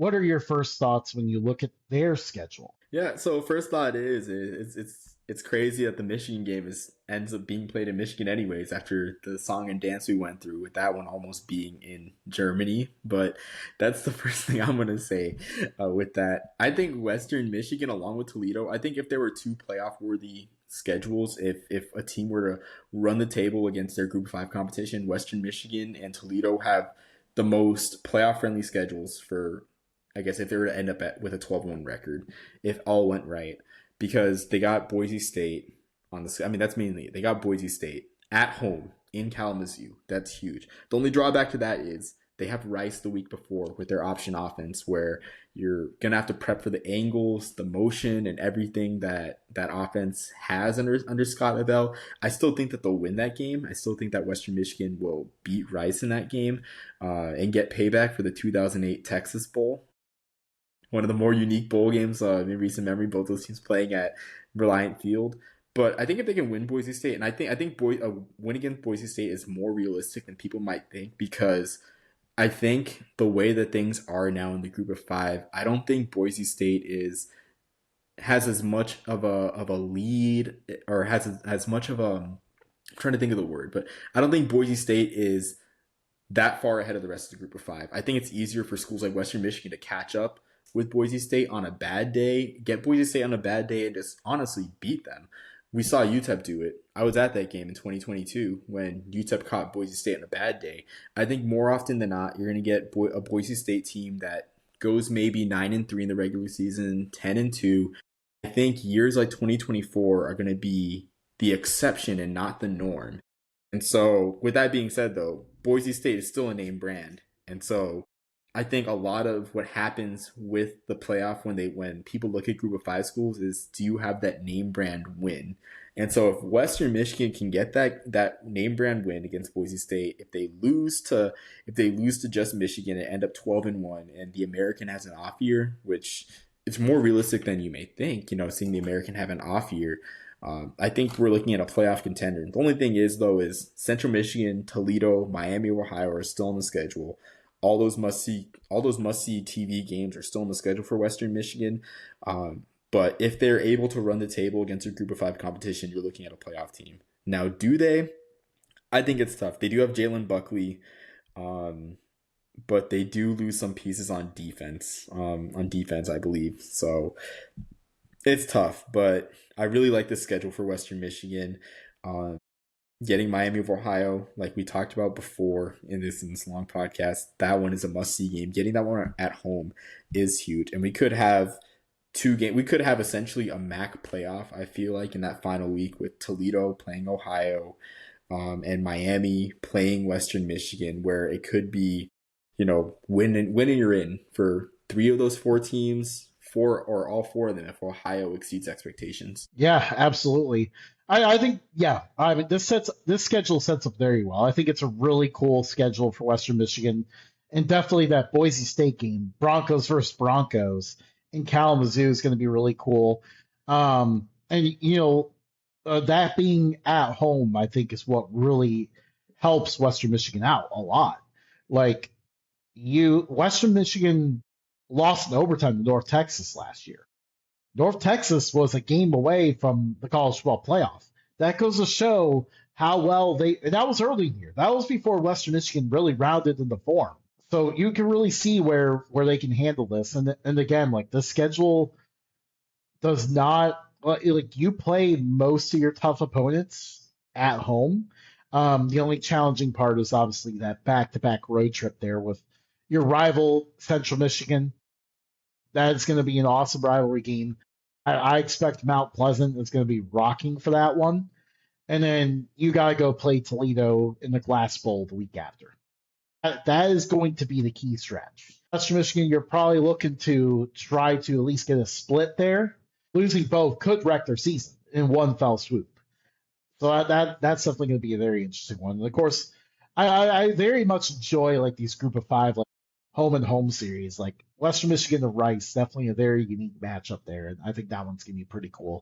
What are your first thoughts when you look at their schedule? Yeah, so first thought is it's crazy that the Michigan game is ends up being played in Michigan anyways after the song and dance we went through with that one almost being in Germany. But that's the first thing I'm gonna say with that. I think Western Michigan along with Toledo. I think if there were two playoff worthy schedules, if a team were to run the table against their Group of Five competition, Western Michigan and Toledo have the most playoff friendly schedules for I guess if they were to end up with a 12-1 record, if all went right, because they got Boise State on the. I mean, that's mainly they got Boise State at home in Kalamazoo. That's huge. The only drawback to that is they have Rice the week before with their option offense, where you're gonna have to prep for the angles, the motion, and everything that offense has under Scott Abel. I still think that they'll win that game. I still think that Western Michigan will beat Rice in that game and get payback for the 2008 Texas Bowl, one of the more unique bowl games in recent memory. Both those teams playing at Reliant Field. But I think if they can win Boise State, and I think a win against Boise State is more realistic than people might think, because I think the way that things are now in the Group of Five, I don't think Boise State is has as much of a lead, or has as much of a. I'm trying to think of the word, but I don't think Boise State is that far ahead of the rest of the Group of Five. I think it's easier for schools like Western Michigan to catch up with Boise State on a bad day, get Boise State on a bad day, and just honestly beat them. We saw UTEP do it. I was at that game in 2022 when UTEP caught Boise State on a bad day. I think more often than not, you're going to get a Boise State team that goes maybe 9-3 in the regular season, 10-2. I think years like 2024 are going to be the exception and not the norm. And so, with that being said, though, Boise State is still a name brand, and so I think a lot of what happens with the playoff when people look at Group of Five schools is, do you have that name brand win? And so if Western Michigan can get that name brand win against Boise State, if they lose to just Michigan and end up 12-1, and the American has an off year, which it's more realistic than you may think, seeing the American have an off year. I think we're looking at a playoff contender. The only thing is, though, is Central Michigan, Toledo, Miami, Ohio are still on the schedule. All those must see TV games are still on the schedule for Western Michigan. But if they're able to run the table against a Group of Five competition, you're looking at a playoff team. Now, do they? I think it's tough. They do have Jalen Buckley, but they do lose some pieces on defense. I believe. So it's tough, but I really like the schedule for Western Michigan. Um, Getting Miami of Ohio, like we talked about before in this long podcast, that one is a must see game. Getting that one at home is huge, and we could have two game. We could have essentially a MAC playoff. I feel like in that final week with Toledo playing Ohio, and Miami playing Western Michigan, where it could be, win and you're in for three of those four teams, four or all four of them if Ohio exceeds expectations. Yeah, absolutely. I think yeah. I mean, this schedule sets up very well. I think it's a really cool schedule for Western Michigan, and definitely that Boise State game, Broncos versus Broncos in Kalamazoo, is going to be really cool. And that being at home, I think is what really helps Western Michigan out a lot. Like Western Michigan lost in overtime to North Texas last year. North Texas was a game away from the college football playoff. That goes to show how well that was early in the year. That was before Western Michigan really rounded into form. So you can really see where they can handle this. And again, like the schedule does not, like you play most of your tough opponents at home. The only challenging part is obviously that back-to-back road trip there with your rival Central Michigan. That's going to be an awesome rivalry game. I expect Mount Pleasant is going to be rocking for that one. And then you got to go play Toledo in the Glass Bowl the week after. That is going to be the key stretch. Western Michigan, you're probably looking to try to at least get a split there. Losing both could wreck their season in one fell swoop. So that's definitely going to be a very interesting one. And of course, I very much enjoy like these group of five like home and home series. Like Western Michigan to Rice, definitely a very unique matchup there. And I think that one's going to be pretty cool.